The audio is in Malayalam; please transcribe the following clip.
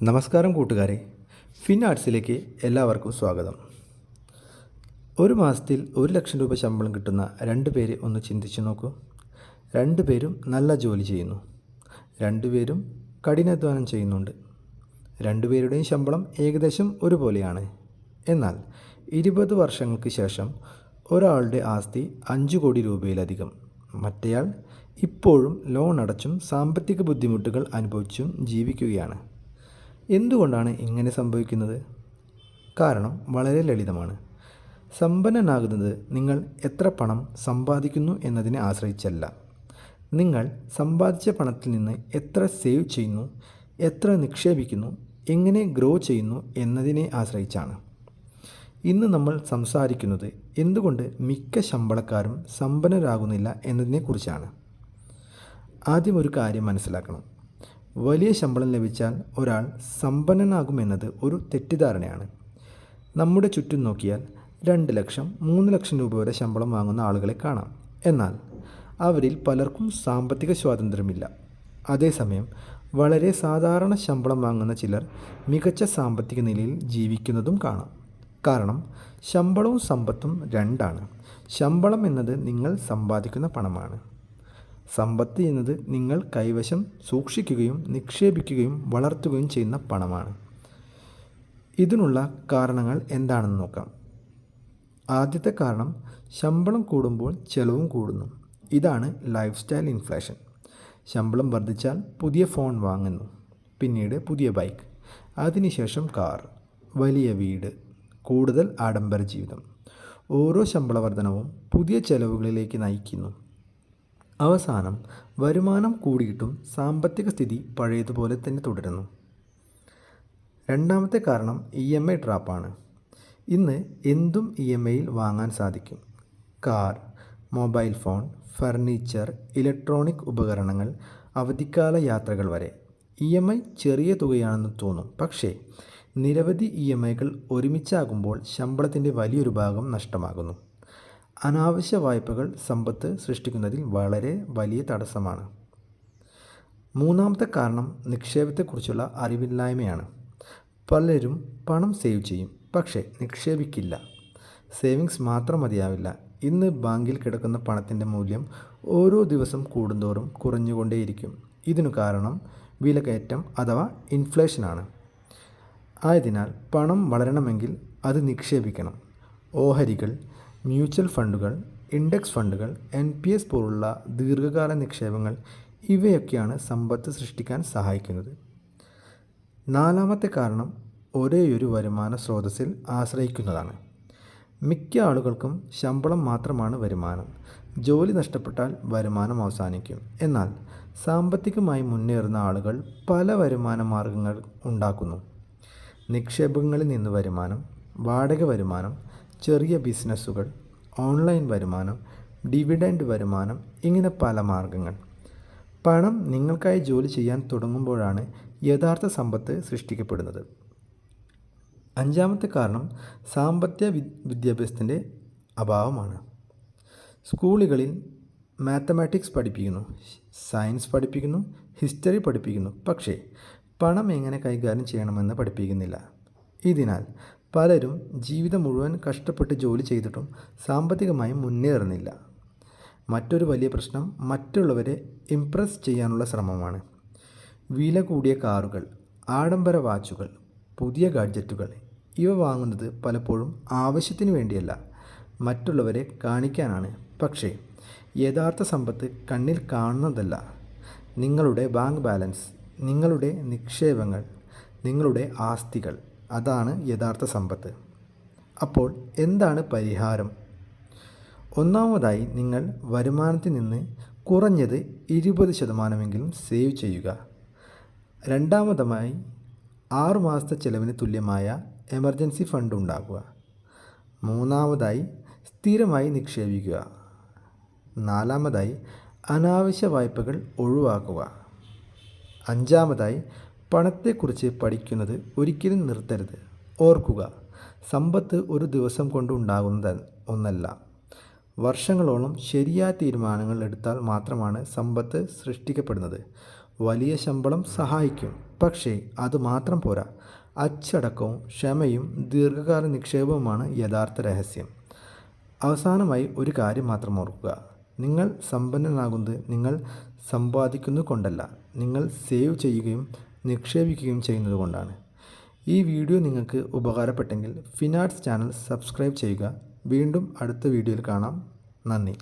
നമസ്കാരം കൂട്ടുകാരെ, ഫിൻ ആർട്സിലേക്ക് എല്ലാവർക്കും സ്വാഗതം. ഒരു മാസത്തിൽ 1,00,000 രൂപ ശമ്പളം കിട്ടുന്ന 2 പേരെ ഒന്ന് ചിന്തിച്ചു നോക്കൂ. 2 പേരും നല്ല ജോലി ചെയ്യുന്നു. 2 പേരും കഠിനാധ്വാനം ചെയ്യുന്നുണ്ട്. 2 പേരുടെയും ശമ്പളം ഏകദേശം ഒരുപോലെയാണ്. എന്നാൽ 20 വർഷങ്ങൾക്ക് ശേഷം ഒരാളുടെ ആസ്തി 5 കോടി രൂപയിലധികം. മറ്റേയാൾ ഇപ്പോഴും ലോൺ അടച്ചും സാമ്പത്തിക ബുദ്ധിമുട്ടുകൾ അനുഭവിച്ചും ജീവിക്കുകയാണ്. എന്തുകൊണ്ടാണ് ഇങ്ങനെ സംഭവിക്കുന്നത്? കാരണം വളരെ ലളിതമാണ്. സമ്പന്നനാകുന്നത് നിങ്ങൾ എത്ര പണം സമ്പാദിക്കുന്നു എന്നതിനെ ആശ്രയിച്ചല്ല. നിങ്ങൾ സമ്പാദിച്ച പണത്തിൽ നിന്ന് എത്ര സേവ് ചെയ്യുന്നു, എത്ര നിക്ഷേപിക്കുന്നു, എങ്ങനെ ഗ്രോ ചെയ്യുന്നു എന്നതിനെ ആശ്രയിച്ചാണ്. ഇന്ന് നമ്മൾ സംസാരിക്കുന്നത് എന്തുകൊണ്ട് മിക്ക ശമ്പളക്കാരും സമ്പന്നരാകുന്നില്ല എന്നതിനെക്കുറിച്ചാണ്. ആദ്യം ഒരു കാര്യം മനസ്സിലാക്കണം. വലിയ ശമ്പളം ലഭിച്ചാൽ ഒരാൾ സമ്പന്നനാകുമെന്നത് ഒരു തെറ്റിദ്ധാരണയാണ്. നമ്മുടെ ചുറ്റും നോക്കിയാൽ 2 ലക്ഷം 3 ലക്ഷം രൂപ വരെ ശമ്പളം വാങ്ങുന്ന ആളുകളെ കാണാം. എന്നാൽ അവരിൽ പലർക്കും സാമ്പത്തിക സ്വാതന്ത്ര്യമില്ല. അതേസമയം വളരെ സാധാരണ ശമ്പളം വാങ്ങുന്ന ചിലർ മികച്ച സാമ്പത്തിക നിലയിൽ ജീവിക്കുന്നതും കാണാം. കാരണം ശമ്പളവും സമ്പത്തും രണ്ടാണ്. ശമ്പളം എന്നത് നിങ്ങൾ സമ്പാദിക്കുന്ന പണമാണ്. സമ്പത്ത് എന്നത് നിങ്ങൾ കൈവശം സൂക്ഷിക്കുകയും നിക്ഷേപിക്കുകയും വളർത്തുകയും ചെയ്യുന്ന പണമാണ്. ഇതിനുള്ള കാരണങ്ങൾ എന്താണെന്ന് നോക്കാം. ആദ്യത്തെ കാരണം, ശമ്പളം കൂടുമ്പോൾ ചെലവും കൂടുന്നു. ഇതാണ് ലൈഫ് സ്റ്റൈൽ ഇൻഫ്ലേഷൻ. ശമ്പളം വർദ്ധിച്ചാൽ പുതിയ ഫോൺ വാങ്ങുന്നു, പിന്നീട് പുതിയ ബൈക്ക്, അതിനുശേഷം കാർ, വലിയ വീട്, കൂടുതൽ ആഡംബര ജീവിതം. ഓരോ ശമ്പള വർധനവും പുതിയ ചെലവുകളിലേക്ക് നയിക്കുന്നു. അവസാനം വരുമാനം കൂടിയിട്ടും സാമ്പത്തിക സ്ഥിതി പഴയതുപോലെ തന്നെ തുടരുന്നു. രണ്ടാമത്തെ കാരണം EMI ട്രാപ്പാണ്. ഇന്ന് എന്തും EMIയിൽ വാങ്ങാൻ സാധിക്കും. Car, mobile phone, furniture, electronic ഉപകരണങ്ങൾ, അവധിക്കാല യാത്രകൾ വരെ. EMI ചെറിയ തുകയാണെന്ന് തോന്നും, പക്ഷേ നിരവധി EMIകൾ ഒരുമിച്ചാകുമ്പോൾ ശമ്പളത്തിൻ്റെ വലിയൊരു ഭാഗം നഷ്ടമാകുന്നു. അനാവശ്യ വായ്പകൾ സമ്പത്ത് സൃഷ്ടിക്കുന്നതിൽ വളരെ വലിയ തടസ്സമാണ്. മൂന്നാമത്തെ കാരണം നിക്ഷേപത്തെക്കുറിച്ചുള്ള അറിവില്ലായ്മയാണ്. പലരും പണം സേവ് ചെയ്യും, പക്ഷേ നിക്ഷേപിക്കില്ല. സേവിങ്സ് മാത്രം മതിയാവില്ല. ഇന്ന് ബാങ്കിൽ കിടക്കുന്ന പണത്തിൻ്റെ മൂല്യം ഓരോ ദിവസം കൂടുന്തോറും കുറഞ്ഞുകൊണ്ടേയിരിക്കും. ഇതിനു കാരണം വിലക്കയറ്റം അഥവാ ഇൻഫ്ലേഷനാണ്. ആയതിനാൽ പണം വളരണമെങ്കിൽ അത് നിക്ഷേപിക്കണം. ഓഹരികൾ, മ്യൂച്വൽ ഫണ്ടുകൾ, ഇൻഡെക്സ് ഫണ്ടുകൾ, NPS പോലുള്ള ദീർഘകാല നിക്ഷേപങ്ങൾ, ഇവയൊക്കെയാണ് സമ്പത്ത് സൃഷ്ടിക്കാൻ സഹായിക്കുന്നത്. നാലാമത്തെ കാരണം ഒരേയൊരു വരുമാന സ്രോതസ്സിൽ ആശ്രയിക്കുന്നതാണ്. മിക്ക ആളുകൾക്കും ശമ്പളം മാത്രമാണ് വരുമാനം. ജോലി നഷ്ടപ്പെട്ടാൽ വരുമാനം അവസാനിക്കും. എന്നാൽ സാമ്പത്തികമായി മുന്നേറുന്ന ആളുകൾ പല വരുമാന മാർഗങ്ങൾ ഉണ്ടാക്കുന്നു. നിക്ഷേപങ്ങളിൽ നിന്ന് വരുമാനം, വാടക വരുമാനം, ചെറിയ ബിസിനസ്സുകൾ, ഓൺലൈൻ വരുമാനം, ഡിവിഡൻഡ് വരുമാനം, ഇങ്ങനെ പല മാർഗങ്ങൾ. പണം നിങ്ങൾക്കായി ജോലി ചെയ്യാൻ തുടങ്ങുമ്പോഴാണ് യഥാർത്ഥ സമ്പത്ത് സൃഷ്ടിക്കപ്പെടുന്നത്. അഞ്ചാമത്തെ കാരണം സാമ്പത്തിക വിദ്യാഭ്യാസത്തിൻ്റെ അഭാവമാണ്. സ്കൂളുകളിൽ മാത്തമാറ്റിക്സ് പഠിപ്പിക്കുന്നു, സയൻസ് പഠിപ്പിക്കുന്നു, ഹിസ്റ്ററി പഠിപ്പിക്കുന്നു, പക്ഷേ പണം എങ്ങനെ കൈകാര്യം ചെയ്യണമെന്ന് പഠിപ്പിക്കുന്നില്ല. ഇതിനാൽ പലരും ജീവിതം മുഴുവൻ കഷ്ടപ്പെട്ട് ജോലി ചെയ്തിട്ടും സാമ്പത്തികമായി മുന്നേറുന്നില്ല. മറ്റൊരു വലിയ പ്രശ്നം മറ്റുള്ളവരെ ഇംപ്രസ് ചെയ്യാനുള്ള ശ്രമമാണ്. വില കൂടിയ കാറുകൾ, ആഡംബര വാച്ചുകൾ, പുതിയ ഗാഡ്ജറ്റുകൾ, ഇവ വാങ്ങുന്നത് പലപ്പോഴും ആവശ്യത്തിന് വേണ്ടിയല്ല, മറ്റുള്ളവരെ കാണിക്കാനാണ്. പക്ഷേ യഥാർത്ഥ സമ്പത്ത് കണ്ണിൽ കാണുന്നതല്ല. നിങ്ങളുടെ ബാങ്ക് ബാലൻസ്, നിങ്ങളുടെ നിക്ഷേപങ്ങൾ, നിങ്ങളുടെ ആസ്തികൾ, അതാണ് യഥാർത്ഥ സമ്പത്ത്. അപ്പോൾ എന്താണ് പരിഹാരം? ഒന്നാമതായി, നിങ്ങൾ വരുമാനത്തിൽ നിന്ന് കുറഞ്ഞത് 20% സേവ് ചെയ്യുക. രണ്ടാമതായി, 6 മാസത്തെ ചെലവിന് തുല്യമായ എമർജൻസി ഫണ്ട് ഉണ്ടാക്കുക. മൂന്നാമതായി, സ്ഥിരമായി നിക്ഷേപിക്കുക. നാലാമതായി, അനാവശ്യ വായ്പകൾ ഒഴിവാക്കുക. അഞ്ചാമതായി, പണത്തെക്കുറിച്ച് പഠിക്കുന്നത് ഒരിക്കലും നിർത്തരുത്. ഓർക്കുക, സമ്പത്ത് ഒരു ദിവസം കൊണ്ട് ഉണ്ടാകുന്ന ഒന്നല്ല. വർഷങ്ങളോളം ശരിയായ തീരുമാനങ്ങൾ എടുത്താൽ മാത്രമാണ് സമ്പത്ത് സൃഷ്ടിക്കപ്പെടുന്നത്. വലിയ ശമ്പളം സഹായിക്കും, പക്ഷേ അതുമാത്രം പോരാ. അച്ചടക്കവും ക്ഷമയും ദീർഘകാല നിക്ഷേപവുമാണ് യഥാർത്ഥ രഹസ്യം. അവസാനമായി ഒരു കാര്യം മാത്രം ഓർക്കുക. നിങ്ങൾ സമ്പന്നനാകുന്നത് നിങ്ങൾ സമ്പാദിക്കുന്നത് കൊണ്ടല്ല, നിങ്ങൾ സേവ് ചെയ്യുകയും നിക്ഷേപിക്കുകയും ചെയ്യുന്നത് കൊണ്ടാണ്. ഈ വീഡിയോ നിങ്ങൾക്ക് ഉപകാരപ്പെട്ടെങ്കിൽ ഫിനാർട്സ് ചാനൽ സബ്സ്ക്രൈബ് ചെയ്യുക. വീണ്ടും അടുത്ത വീഡിയോയിൽ കാണാം. നന്ദി.